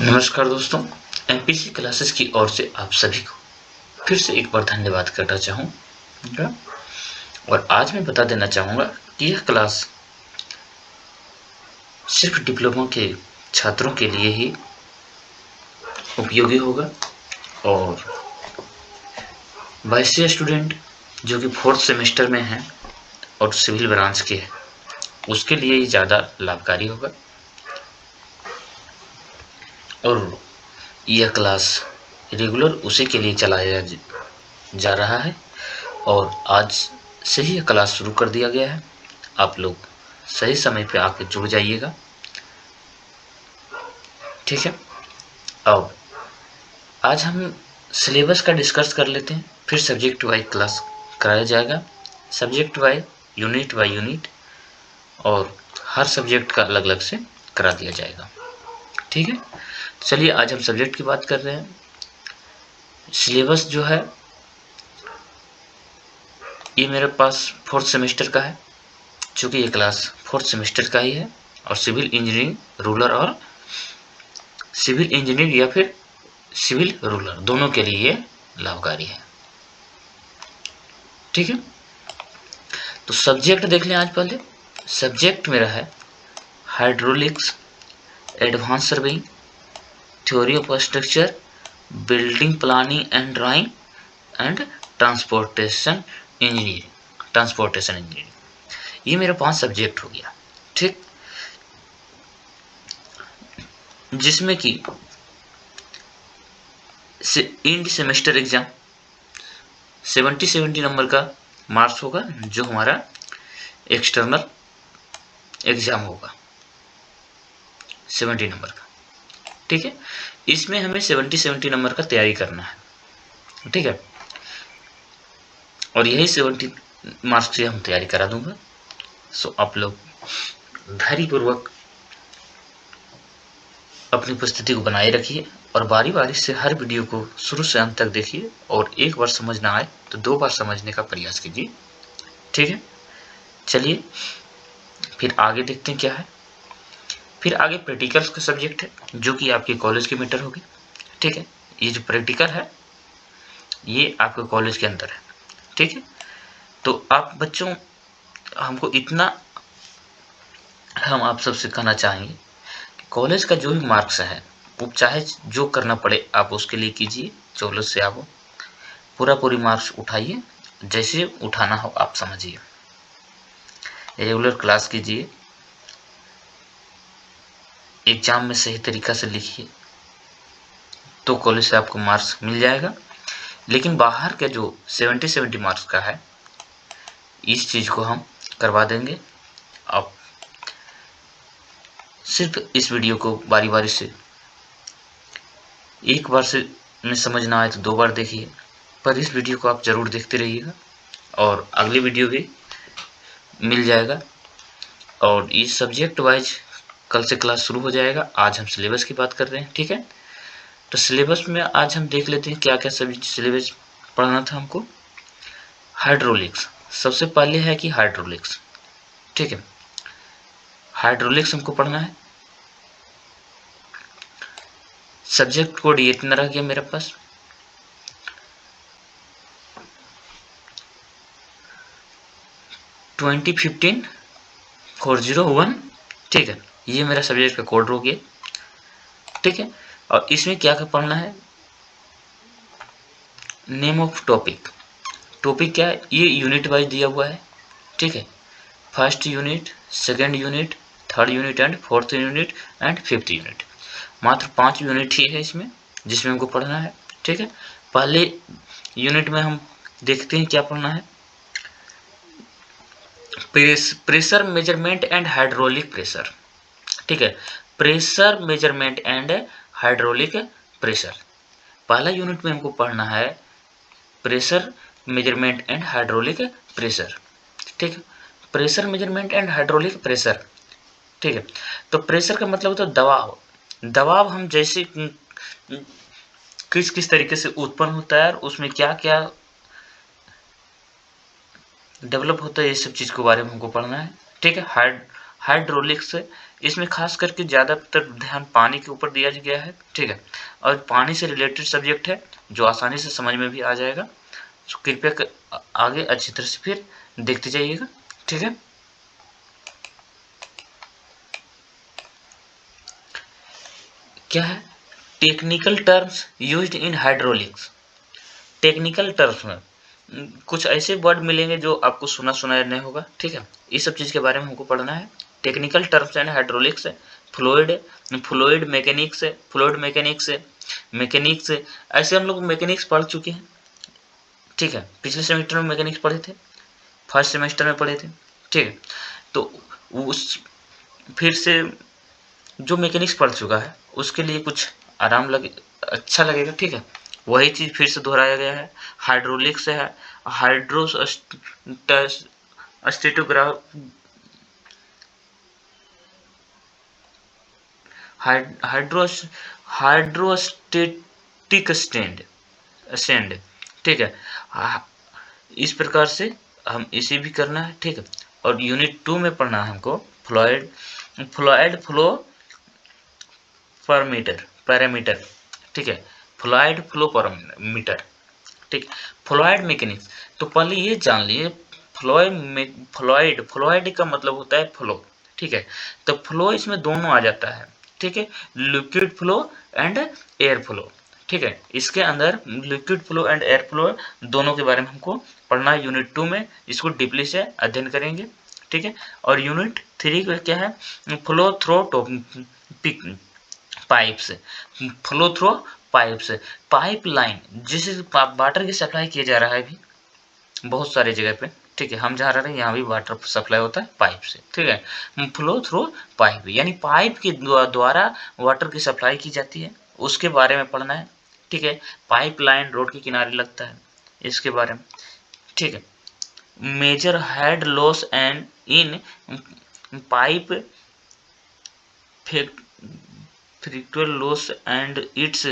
नमस्कार दोस्तों, MPC classes की ओर से आप सभी को फिर से एक बार धन्यवाद करना चाहूँगा। और आज मैं बता देना चाहूँगा कि यह क्लास सिर्फ डिप्लोमा के छात्रों के लिए ही उपयोगी होगा और वैसे स्टूडेंट जो कि 4th सेमेस्टर में हैं और सिविल ब्रांच के हैं, उसके लिए ही ज़्यादा लाभकारी होगा। और यह क्लास रेगुलर उसी के लिए चलाया जा रहा है और आज से ही यह क्लास शुरू कर दिया गया है। आप लोग सही समय पे आके जुड़ जाइएगा, ठीक है। अब आज हम सिलेबस का डिस्कस कर लेते हैं, फिर सब्जेक्ट वाइज क्लास कराया जाएगा, subject wise unit by unit, और हर सब्जेक्ट का अलग अलग से करा दिया जाएगा, ठीक है। चलिए आज हम सब्जेक्ट की बात कर रहे हैं। सिलेबस जो है ये मेरे पास 4th सेमेस्टर का है, चूँकि ये क्लास 4th सेमेस्टर का ही है और सिविल इंजीनियरिंग रूरल और सिविल इंजीनियरिंग या फिर सिविल रूरल दोनों के लिए ये लाभकारी है, ठीक है। तो सब्जेक्ट देख लें आज पहले। सब्जेक्ट मेरा है hydraulics, advance surveying, theory of structure, building planning and drawing and transportation engineering. ये मेरा 5 सब्जेक्ट हो गया, ठीक। जिसमें कि इंड सेमेस्टर एग्जाम 70 नंबर का मार्क्स होगा, जो हमारा एक्सटर्नल एग्जाम होगा 70 नंबर का, ठीक है। इसमें हमें 70 नंबर का तैयारी करना है, ठीक है। और यही 70 मार्क्स से हम तैयारी करा दूंगा। सो आप लोग धैर्यपूर्वक अपनी उपस्थिति को बनाए रखिए और बारी बारी से हर वीडियो को शुरू से अंत तक देखिए, और एक बार समझ ना आए तो 2 बार समझने का प्रयास कीजिए, ठीक है। चलिए फिर आगे देखते हैं क्या है। फिर आगे प्रैक्टिकल्स का सब्जेक्ट है, जो कि आपके कॉलेज की मैटर होगी, ठीक है। ये जो प्रैक्टिकल है ये आपके कॉलेज के अंदर है, ठीक है। तो आप बच्चों, हमको इतना हम आप सबसे कहना चाहेंगे कि कॉलेज का जो भी मार्क्स है वो चाहे जो करना पड़े आप उसके लिए कीजिए, 14 से आप पूरी मार्क्स उठाइए, जैसे उठाना हो आप समझिए, रेगुलर क्लास कीजिए, एग्जाम में सही तरीका से लिखिए, तो कॉलेज से आपको मार्क्स मिल जाएगा। लेकिन बाहर के जो 70 मार्क्स का है, इस चीज़ को हम करवा देंगे। आप सिर्फ इस वीडियो को बारी बारी से एक बार से में समझ ना आए तो 2 बार देखिए, पर इस वीडियो को आप ज़रूर देखते रहिएगा और अगली वीडियो भी मिल जाएगा। और इस सब्जेक्ट वाइज कल से क्लास शुरू हो जाएगा। आज हम सिलेबस की बात कर रहे हैं, ठीक है। तो सिलेबस में आज हम देख लेते हैं क्या क्या सब्जेक्ट सिलेबस पढ़ना था हमको। हाइड्रोलिक्स सबसे पहले है कि हाइड्रोलिक्स, ठीक है। हाइड्रोलिक्स हमको पढ़ना है। सब्जेक्ट कोड ये इतना रह गया मेरे पास। ट्वेंटी 401, ठीक है। ये मेरा सब्जेक्ट का कोड हो गया, ठीक है। और इसमें क्या क्या पढ़ना है, नेम ऑफ टॉपिक, टॉपिक क्या है ये यूनिट वाइज दिया हुआ है, ठीक है। First unit, second unit, third unit and fourth unit and fifth unit. मात्र 5 यूनिट ही है इसमें जिसमें हमको पढ़ना है, ठीक है। पहले यूनिट में हम देखते हैं क्या पढ़ना है। Pressure measurement and hydraulic pressure, ठीक है। Pressure measurement and hydraulic pressure, पहला यूनिट में हमको पढ़ना है pressure measurement and hydraulic pressure, ठीक है। Pressure measurement and hydraulic pressure, ठीक है। तो प्रेशर का मतलब होता है दबाव। दबाव हम जैसे किस किस तरीके से उत्पन्न होता है और उसमें क्या क्या डेवलप होता है, ये सब चीज़ के बारे में हमको पढ़ना है, ठीक है। हाइड्रोलिक्स है, इसमें खास करके ज़्यादातर ध्यान पानी के ऊपर दिया गया है, ठीक है, और पानी से रिलेटेड सब्जेक्ट है जो आसानी से समझ में भी आ जाएगा। तो कृपया आगे अच्छी तरह से फिर देखते जाइएगा, ठीक है। क्या है technical terms used in hydraulics. Technical terms में कुछ ऐसे वर्ड मिलेंगे जो आपको सुना सुनाया नहीं होगा, ठीक है, इस सब चीज़ के बारे में हमको पढ़ना है। टेक्निकल टर्म्स एंड हाइड्रोलिक्स है, फ्लूइड फ्लूइड मैकेनिक्स है, फ्लूइड मैकेनिक्स है, मैकेनिक्स है, ऐसे हम लोग मैकेनिक्स पढ़ चुके हैं, ठीक है, पिछले सेमेस्टर में मैकेनिक्स पढ़े थे, फर्स्ट सेमेस्टर में पढ़े थे, ठीक है। तो उस फिर से जो मैकेनिक्स पढ़ चुका है उसके लिए कुछ आराम लगे, अच्छा लगेगा, ठीक है, वही चीज़ फिर से दोहराया गया है। हाइड्रोलिक्स है, हाइड्रोस्टेटोग्राफ हाइड्रोस हाइड्रोस्टेटिक स्टैंड स्टैंड, ठीक है। इस प्रकार से हम इसे भी करना है, ठीक है। और यूनिट 2 में पढ़ना है हमको फ्लूइड फ्लूइड फ्लो पैरामीटर, ठीक है, फ्लूइड फ्लो पैरामीटर, ठीक। फ्लूइड मैकेनिक्स, तो पहले ये जान लिए फ्लूइड का मतलब होता है फ्लो, ठीक है। तो फ्लो इसमें दोनों आ जाता है, ठीक है, liquid flow and air flow, ठीक है। इसके अंदर liquid flow and air flow दोनों के बारे में हमको पढ़ना है यूनिट 2 में, इसको डीपली से अध्ययन करेंगे, ठीक है। और यूनिट 3 का क्या है, flow through pipes, flow through pipes, pipe line जिससे वाटर की सप्लाई किया जा रहा है अभी बहुत सारी जगह पे, ठीक है, हम जहाँ रह रहे हैं यहाँ भी वाटर सप्लाई होता है पाइप से, ठीक है। फ्लो थ्रो पाइप यानी पाइप के द्वारा वाटर की सप्लाई की जाती है, उसके बारे में पढ़ना है, ठीक है। पाइप लाइन रोड के किनारे लगता है, इसके बारे में, ठीक है। Major head loss and in pipe frictional loss and it's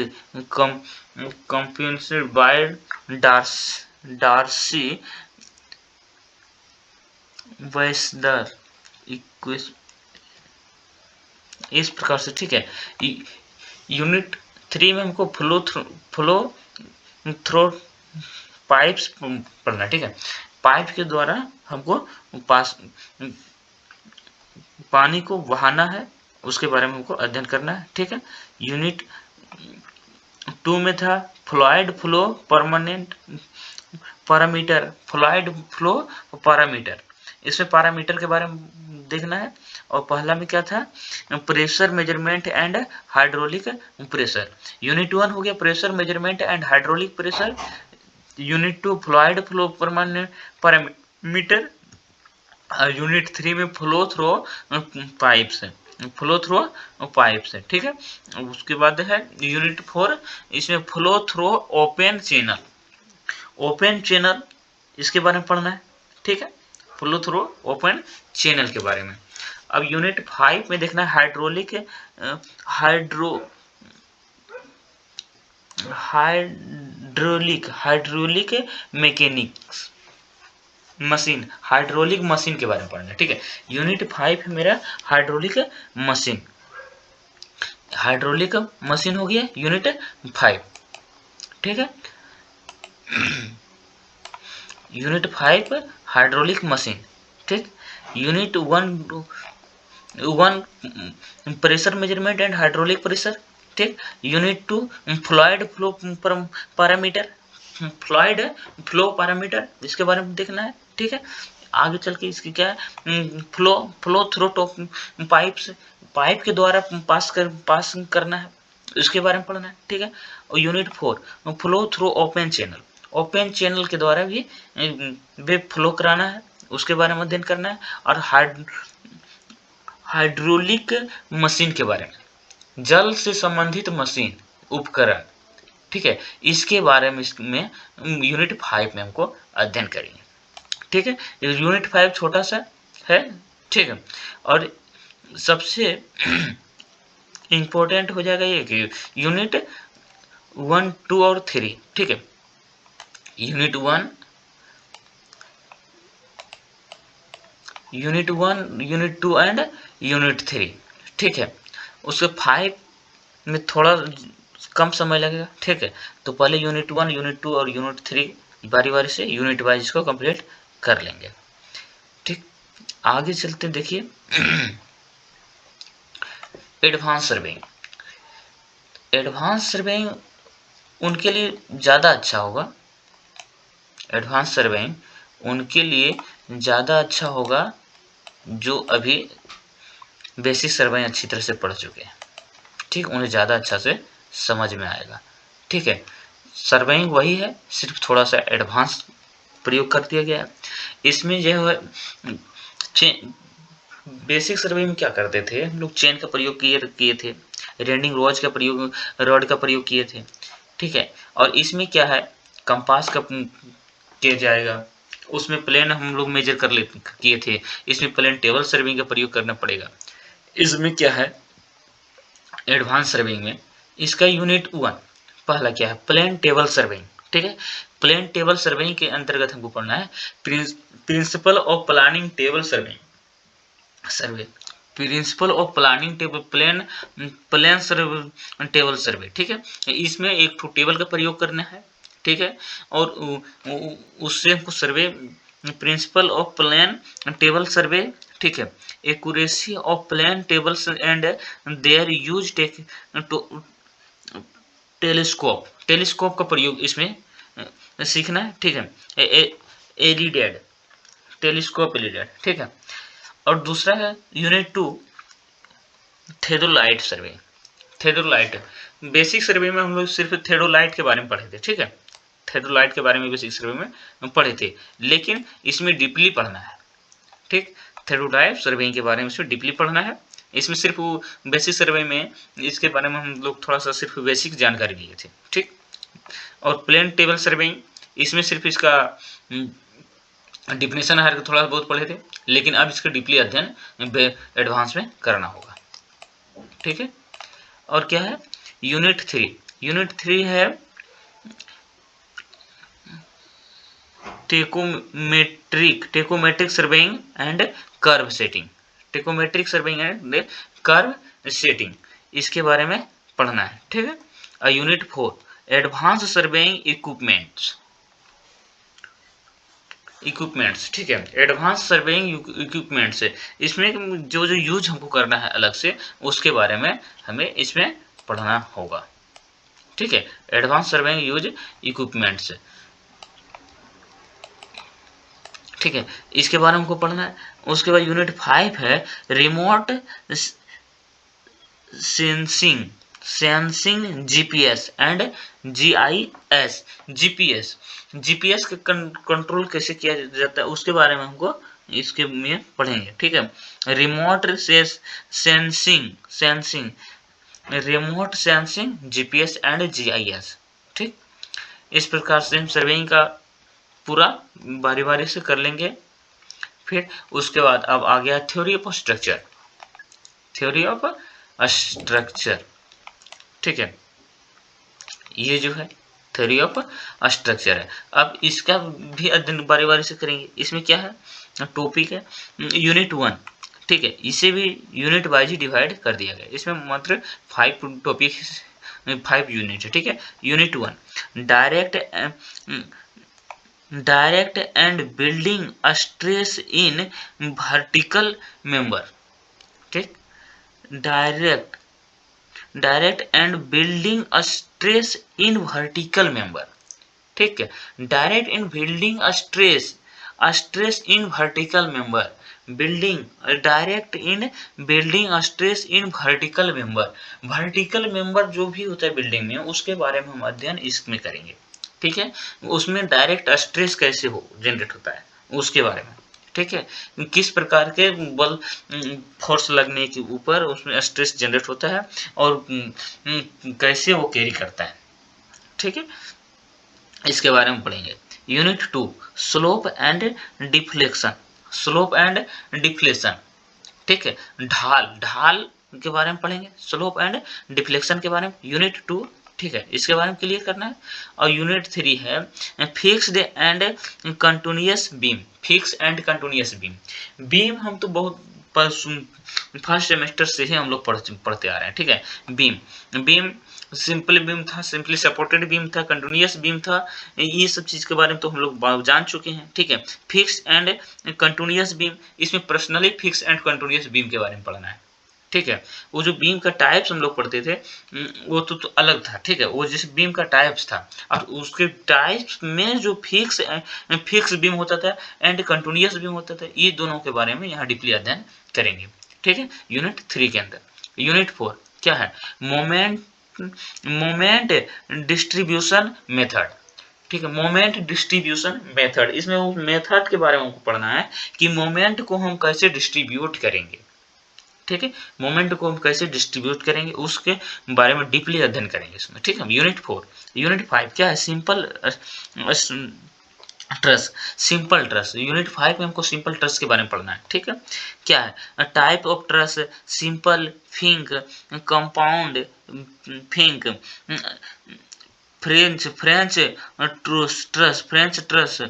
compensated by Darcy वैसदर इक्वेशन, इस प्रकार से, ठीक है। यूनिट 3 में हमको फ्लो थ्रो पाइप्स पढ़ना, ठीक है। पाइप के द्वारा हमको पास पानी को बहाना है, उसके बारे में हमको अध्ययन करना है, ठीक है। यूनिट 2 में था fluid flow permanent parameter, fluid flow parameter, इसमें पैरामीटर के बारे में देखना है। और पहला में क्या था, pressure measurement and hydraulic pressure. Unit 1 हो गया pressure measurement and hydraulic pressure, unit 2 fluid flow parameter, unit 3 में फ्लो थ्रो पाइप्स है, फ्लो थ्रो पाइप्स है, ठीक है। उसके बाद है यूनिट 4, इसमें फ्लो थ्रो ओपन चैनल इसके बारे में पढ़ना है, ठीक है, फ्लो थ्रो ओपन चैनल के बारे में। अब यूनिट 5 में देखना है hydraulic mechanics machine, hydraulic machine के बारे में पढ़ना है, ठीक है। यूनिट 5 है मेरा हाइड्रोलिक मशीन हो गया यूनिट 5, ठीक है। यूनिट 5 हाइड्रोलिक मशीन, ठीक। Unit 1 pressure measurement and hydraulic pressure, ठीक। Unit 2 fluid flow parameter, fluid flow parameter इसके बारे में देखना है, ठीक है। आगे चल के इसकी क्या है, फ्लो थ्रो पाइप्स, पाइप के द्वारा पास करना है, इसके बारे में पढ़ना है, ठीक है। और unit 4 flow through open channel के द्वारा भी वेब फ्लो कराना है, उसके बारे में अध्ययन करना है। और हाइड्रोलिक मशीन के बारे में, जल से संबंधित मशीन उपकरण, ठीक है, इसके बारे में इसमें यूनिट 5 में हमको अध्ययन करेंगे, ठीक है। यूनिट 5 छोटा सा है, ठीक है। और सबसे इम्पोर्टेंट हो जाएगा ये कि यूनिट 1, 2 और 3, ठीक है। Unit 1 unit 1, unit 2 and unit 3। ठीक है, उसके 5 में थोड़ा कम समय लगेगा। ठीक है, तो पहले यूनिट 1, यूनिट 2 और यूनिट 3 बारी बारी से यूनिट वाइज इसको कंप्लीट कर लेंगे। ठीक, आगे चलते देखिए एडवांस सर्वेइंग। एडवांस सर्वेइंग उनके लिए ज़्यादा अच्छा होगा, एडवांस सर्वेइंग उनके लिए ज़्यादा अच्छा होगा जो अभी बेसिक सर्वेइंग अच्छी तरह से पढ़ चुके हैं। ठीक, उन्हें ज़्यादा अच्छा से समझ में आएगा। ठीक है, सर्वेइंग वही है, सिर्फ थोड़ा सा एडवांस प्रयोग कर दिया गया है। इसमें जो है बेसिक सर्वेइंग में क्या करते थे हम लोग, चेन का प्रयोग किए थे, रेंडिंग रॉड का प्रयोग किए थे। ठीक है, और इसमें क्या है, कंपास का किया जाएगा, उसमें प्लेन हम लोग मेजर किए थे, इसमें प्लेन टेबल सर्विंग का प्रयोग करना पड़ेगा। इसमें क्या है, एडवांस सर्विंग में इसका यूनिट 1 पहला क्या है, प्लेन टेबल सर्विंग। ठीक है, प्लेन टेबल सर्विंग के अंतर्गत हमको पढ़ना है principle of planning table survey. Principle of planning table plane table survey. ठीक है, इसमें एक टेबल का प्रयोग करना है। ठीक है, और उससे हमको survey principle of plane table survey. ठीक है, accuracy of plane tables and their use telescope का प्रयोग इसमें सीखना है। ठीक है, एलिडेड टेलीस्कोप एलिडेड। ठीक है, और दूसरा है यूनिट 2 थेडोलाइट सर्वे। थेडोलाइट बेसिक सर्वे में हम लोग सिर्फ थेडोलाइट के बारे में पढ़े थे। ठीक है, थेडोलाइट के बारे में बेसिक सर्वे में हम पढ़े थे, लेकिन इसमें डीपली पढ़ना है। ठीक, थेडोलाइट सर्वे के बारे में इसमें डीपली पढ़ना है। इसमें सिर्फ बेसिक सर्वे में इसके बारे में हम लोग थोड़ा सा सिर्फ बेसिक जानकारी लिए थे। ठीक, और प्लेन टेबल सर्वे इसमें सिर्फ इसका डिफिनेशन हर थोड़ा बहुत पढ़े थे, लेकिन अब इसका डीपली अध्ययन एडवांस में करना होगा। ठीक है, और क्या है यूनिट 3। यूनिट 3 है tacheometric surveying and curve setting. Tacheometric surveying and curve setting, इसके बारे में पढ़ना है। ठीक है, यूनिट 4 एडवांस सर्वेइंग इक्विपमेंट्स। ठीक है, एडवांस सर्वेइंग इक्विपमेंट्स है, इसमें जो जो यूज हमको करना है अलग से, उसके बारे में हमें इसमें पढ़ना होगा। ठीक है, एडवांस सर्वेइंग यूज इक्विपमेंट्स। ठीक है, इसके बारे में हमको पढ़ना है। उसके बाद यूनिट 5 है remote sensing GPS and GIS. GPS का कंट्रोल कैसे किया जाता है उसके बारे में हमको इसके में पढ़ेंगे। ठीक है, remote sensing GPS and GIS. ठीक, इस प्रकार से हम सर्वेइंग का पूरा बारी बारी से कर लेंगे। फिर उसके बाद अब आ गया theory of structure. Theory of structure, ठीक है, ये जो है थ्योरी ऑफ स्ट्रक्चर है। अब इसका भी अध्ययन बारी बारी से करेंगे। इसमें क्या है, टॉपिक है यूनिट 1। ठीक है, इसे भी यूनिट वाइज ही डिवाइड कर दिया गया। इसमें मात्र 5 टॉपिक 5 यूनिट है। ठीक है, unit 1 direct and building stress in vertical member. ठीक, direct and building stress in vertical member. ठीक है, direct in building stress in vertical member. Direct in building stress in vertical member. Vertical member जो भी होता है building में, उसके बारे में हम अध्ययन इसमें करेंगे। ठीक है, उसमें डायरेक्ट स्ट्रेस कैसे जनरेट होता है उसके बारे में। ठीक है, किस प्रकार के बल फोर्स लगने के ऊपर उसमें स्ट्रेस जनरेट होता है और कैसे वो कैरी करता है। ठीक है, इसके बारे में पढ़ेंगे। Unit 2 slope and deflection. Slope and deflection, ठीक है, ढाल के बारे में पढ़ेंगे, स्लोप एंड डिफ्लेक्शन के बारे में। यूनिट 2 ठीक है, इसके बारे में क्लियर करना है। और यूनिट 3 है fixed and continuous beam. Fix and continuous beam, beam हम तो बहुत फर्स्ट सेमेस्टर से ही हम लोग पढ़ते आ रहे हैं, ठीक है। बीम, बीम सिंपल बीम था, सिंपली सपोर्टेड बीम था, कंटिन्यूअस बीम था, ये सब चीज़ के बारे में तो हम लोग जान चुके हैं, ठीक है। फिक्स एंड कंटिन्यूअस बीम, इसमें personally fix and continuous beam के बारे में पढ़ना है, ठीक है। वो जो बीम का टाइप्स हम लोग पढ़ते थे वो तो अलग था, ठीक है। वो जैसे बीम का टाइप्स था और उसके टाइप्स में जो फिक्स बीम होता था एंड कंटिन्यूअस बीम होता था, ये दोनों के बारे में यहाँ डीपली अध्ययन करेंगे, ठीक है, यूनिट 3 के अंदर। यूनिट 4 क्या है, मोमेंट डिस्ट्रीब्यूशन मेथड, ठीक है। मोमेंट डिस्ट्रीब्यूशन मेथड, इसमें वो मेथड के बारे में हमको पढ़ना है कि मोमेंट को हम कैसे डिस्ट्रीब्यूट करेंगे, ठीक है। मोमेंट को हम कैसे डिस्ट्रीब्यूट करेंगे उसके बारे में डीपली अध्ययन करेंगे इसमें, ठीक है। यूनिट 4, यूनिट 5 क्या है, simple trust, simple trust. Unit 5 में हमको सिंपल ट्रस्ट के बारे में पढ़ना है, ठीक है। क्या है, type of truss, simple, fink, compound, fink, French truss,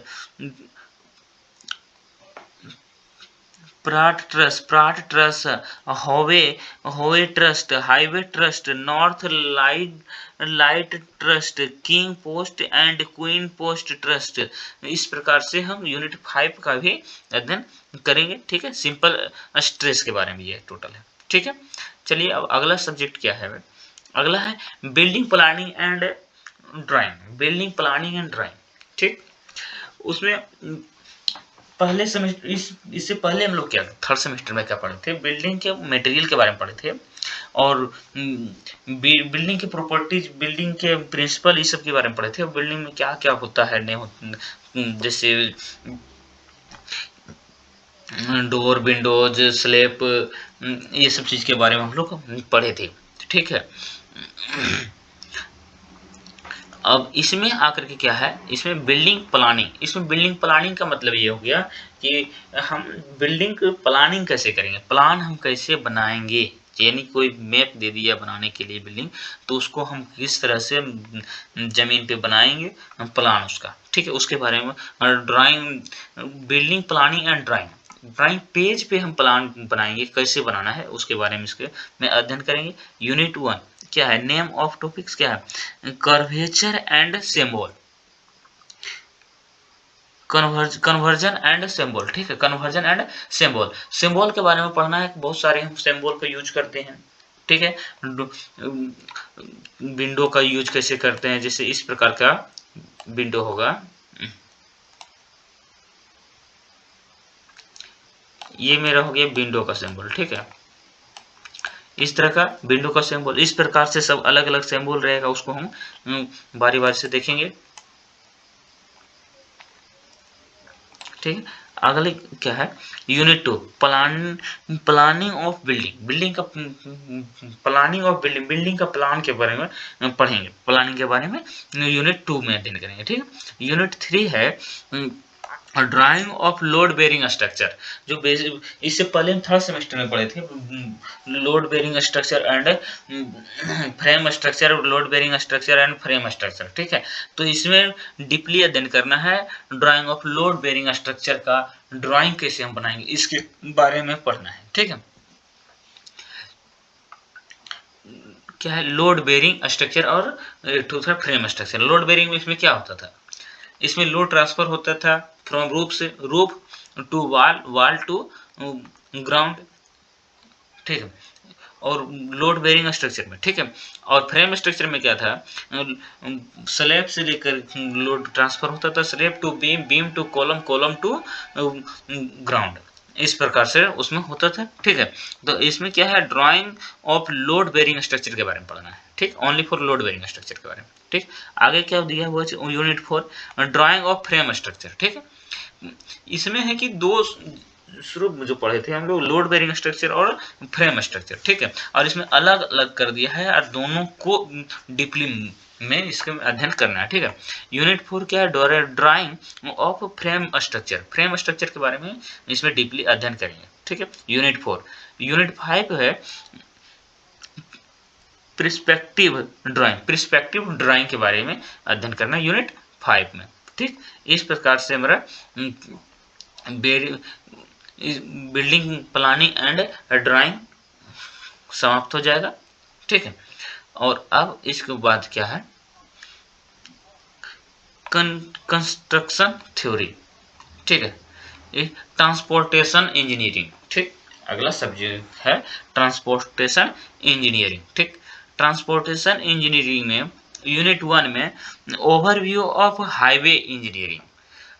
Pratt truss, Howe truss, highway truss, north light truss, king post and queen post truss. इस प्रकार से हम यूनिट 5 का भी अध्ययन करेंगे, ठीक है। सिंपल स्ट्रेस के बारे में ये टोटल है, ठीक है। चलिए अब अगला सब्जेक्ट क्या है, अगला है building planning and drawing. Building planning and drawing, ठीक। उसमें पहले सेमेस्टर इससे पहले हम लोग क्या थर्ड सेमेस्टर में क्या पढ़े थे, बिल्डिंग के मटेरियल के बारे में पढ़े थे और बिल्डिंग की प्रॉपर्टीज, बिल्डिंग के प्रिंसिपल, इस सब के बारे में पढ़े थे। बिल्डिंग में क्या क्या होता है, नहीं होता, जैसे डोर, विंडोज, स्लैब, ये सब चीज़ के बारे में हम लोग पढ़े थे, ठीक है। अब इसमें आकर के क्या है, इसमें बिल्डिंग प्लानिंग, इसमें बिल्डिंग प्लानिंग का मतलब ये हो गया कि हम बिल्डिंग प्लानिंग कैसे करेंगे, प्लान हम कैसे बनाएंगे, यानी कोई मैप दे दिया बनाने के लिए बिल्डिंग, तो उसको हम किस तरह से जमीन पे बनाएंगे, हम प्लान उसका, ठीक है, उसके बारे में। Drawing, building planning and drawing page पे हम प्लान बनाएंगे, कैसे बनाना है उसके बारे में इसके में अध्ययन करेंगे। यूनिट 1 क्या है, नेम ऑफ टॉपिक्स क्या है, curvature and symbol, conversion and symbol, ठीक है। कन्वर्जन एंड सिंबल, सिंबल के बारे में पढ़ना है, बहुत सारे हम सिंबल का यूज करते हैं, ठीक है। विंडो का यूज कैसे करते हैं, जैसे इस प्रकार का विंडो होगा, ये मेरा हो गया विंडो का सिंबल, ठीक है। इस तरह का विंडो का सिंबल, इस प्रकार से सब अलग अलग सिंबल रहेगा, उसको हम बारी बारी से देखेंगे, ठीक है। अगले क्या है, unit 2 planning of building, building का प्लानिंग ऑफ बिल्डिंग, बिल्डिंग का प्लान के बारे में पढ़ेंगे, प्लानिंग के बारे में यूनिट 2 में अध्ययन करेंगे, ठीक है। यूनिट 3 है drawing of load bearing structure, जो इससे पहले हम थर्ड सेमेस्टर में पढ़े थे, load bearing structure and frame structure, load bearing structure and frame structure, ठीक है। तो इसमें डीपली अध्ययन करना है drawing of load bearing structure का, ड्राइंग कैसे हम बनाएंगे इसके बारे में पढ़ना है, ठीक है। क्या है, लोड बेरिंग स्ट्रक्चर और दूसरा फ्रेम स्ट्रक्चर। लोड बेरिंग में इसमें क्या होता था, इसमें लोड ट्रांसफर होता था from roof to wall to ground, ठीक है। और लोड बेरिंग स्ट्रक्चर में, ठीक है। और फ्रेम स्ट्रक्चर में क्या था, स्लैब से लेकर लोड ट्रांसफर होता था, slab to beam, beam to column, column to ground, इस प्रकार से उसमें होता था, ठीक है। तो इसमें क्या है, drawing of load bearing structure के बारे में पढ़ना है, ठीक, only for load bearing structure के बारे में, ठीक। आगे क्या दिया हुआ है, unit 4 drawing of frame structure, ठीक है। इसमें है कि दो शुरू में जो पढ़े थे हम लोग, लोड बेरिंग स्ट्रक्चर और फ्रेम स्ट्रक्चर, ठीक है। और इसमें अलग अलग कर दिया है और दोनों को डीपली में इसके अध्ययन करना है, ठीक है। यूनिट 4 क्या है, drawing of frame structure, frame structure के बारे में इसमें डीपली अध्ययन करेंगे, ठीक है। यूनिट 4, यूनिट 5 है प्रिस्पेक्टिव ड्राइंग के बारे में अध्ययन करना यूनिट 5 में। ठीक, इस प्रकार से हमारा बिल्डिंग प्लानिंग एंड ड्राइंग समाप्त हो जाएगा। ठीक है, और अब इसके बाद क्या है, कंस्ट्रक्शन थ्योरी। ठीक है, ट्रांसपोर्टेशन इंजीनियरिंग। ठीक, अगला सब्जेक्ट है ट्रांसपोर्टेशन इंजीनियरिंग। ठीक, ट्रांसपोर्टेशन इंजीनियरिंग में यूनिट 1 में overview of highway engineering.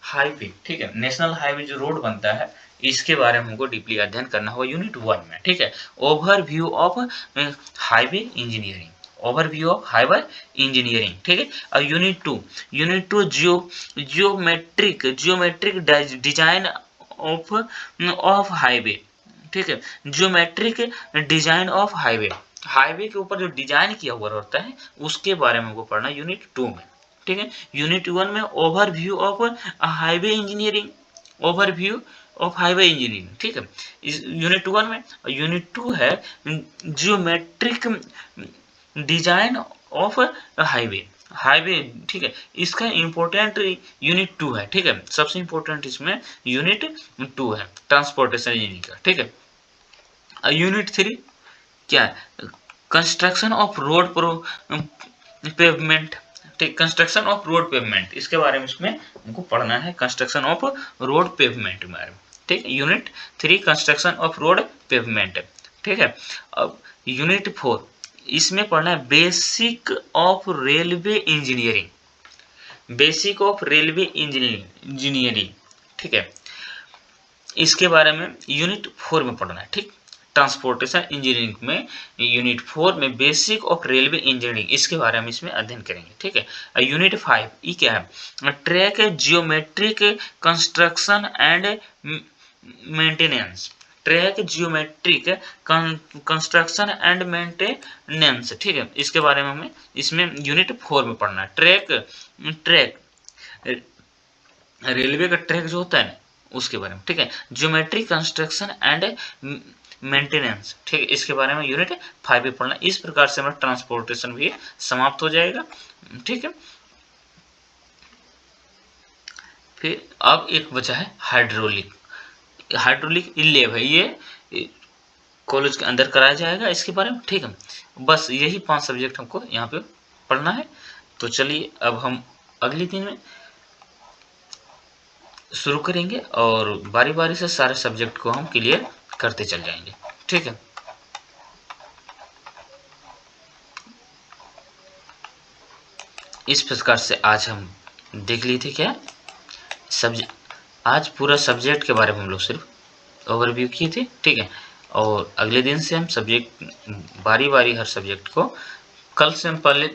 Highway, ठीक है, नेशनल हाईवे जो रोड बनता है इसके बारे में हमको डीपली अध्ययन करना होगा यूनिट 1 में। ठीक है, overview of highway engineering, overview of highway engineering. ठीक है, और unit 2 geometric design of highway. ठीक है, geometric design of highway, highway के ऊपर जो डिजाइन किया हुआ होता है उसके बारे में हमको पढ़ना यूनिट 2 में। ठीक है, यूनिट 1 में overview of highway engineering, overview of highway engineering. ठीक है, इस यूनिट 1 में। यूनिट 2 है geometric design of highway, highway. ठीक है, इसका इम्पोर्टेंट यूनिट 2 है। ठीक है, सबसे इम्पोर्टेंट इसमें यूनिट 2 है ट्रांसपोर्टेशन इंजीनियरिंग का। ठीक है, यूनिट 3 क्या है, कंस्ट्रक्शन ऑफ रोड पेवमेंट। ठीक, कंस्ट्रक्शन ऑफ रोड पेवमेंट, इसके बारे में इसमें हमको पढ़ना है, कंस्ट्रक्शन ऑफ रोड पेवमेंट के बारे में। ठीक, unit 3 construction of road pavement. ठीक है, अब यूनिट 4 इसमें पढ़ना है basic of railway engineering, basic of railway engineering. ठीक है, इसके बारे में यूनिट 4 में पढ़ना है। ठीक, ट्रांसपोर्टेशन इंजीनियरिंग में यूनिट 4 में बेसिक ऑफ रेलवे इंजीनियरिंग, इसके बारे में इसमें अध्ययन करेंगे। ठीक है, यूनिट 5 ये क्या है, track geometric construction and maintenance, track geometric construction and maintenance. ठीक है, इसके बारे में हमें इसमें यूनिट 4 में पढ़ना है। ट्रैक रेलवे का ट्रैक जो होता है ना उसके बारे में। ठीक है, ज्योमेट्रिक कंस्ट्रक्शन एंड मेंटेनेंस। ठीक है, इसके बारे में यूनिट 5 में पढ़ना। इस प्रकार से हमारा ट्रांसपोर्टेशन भी समाप्त हो जाएगा। ठीक है, फिर अब एक बचा है हाइड्रोलिक। हाइड्रोलिक लैब है, ये कॉलेज के अंदर कराया जाएगा इसके बारे में। ठीक है, बस यही 5 सब्जेक्ट हमको यहाँ पे पढ़ना है। तो चलिए अब हम अगले दिन में शुरू करेंगे और बारी बारी से सारे सब्जेक्ट को हम क्लियर करते चल जाएंगे। ठीक है, इस प्रकार से आज हम देख लिए थे क्या आज पूरा सब्जेक्ट के बारे में हम लोग सिर्फ ओवरव्यू किए थे। ठीक है, और अगले दिन से हम सब्जेक्ट बारी बारी हर सब्जेक्ट को, कल से हम पहले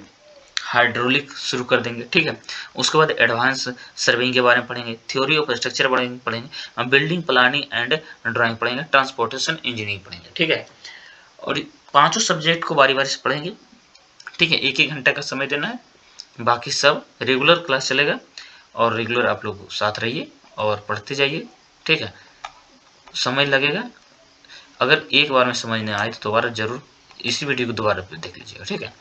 हाइड्रोलिक शुरू कर देंगे। ठीक है, उसके बाद एडवांस सर्वेइंग के बारे में पढ़ेंगे, थ्योरी ऑफ स्ट्रक्चर पढ़ेंगे, बिल्डिंग प्लानिंग एंड ड्राइंग पढ़ेंगे, ट्रांसपोर्टेशन इंजीनियरिंग पढ़ेंगे। ठीक है, और 5 सब्जेक्ट को बारी बारी से पढ़ेंगे। ठीक है, 1-1 घंटा का समय देना है, बाकी सब रेगुलर क्लास चलेगा और रेगुलर आप लोग साथ रहिए और पढ़ते जाइए। ठीक है, समय लगेगा, अगर एक बार में समझ नहीं आए तो दोबारा जरूर इसी वीडियो को दोबारा देख लीजिएगा। ठीक है,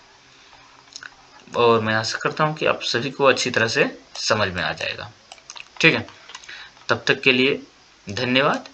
और मैं आशा करता हूँ कि आप सभी को अच्छी तरह से समझ में आ जाएगा। ठीक है, तब तक के लिए धन्यवाद।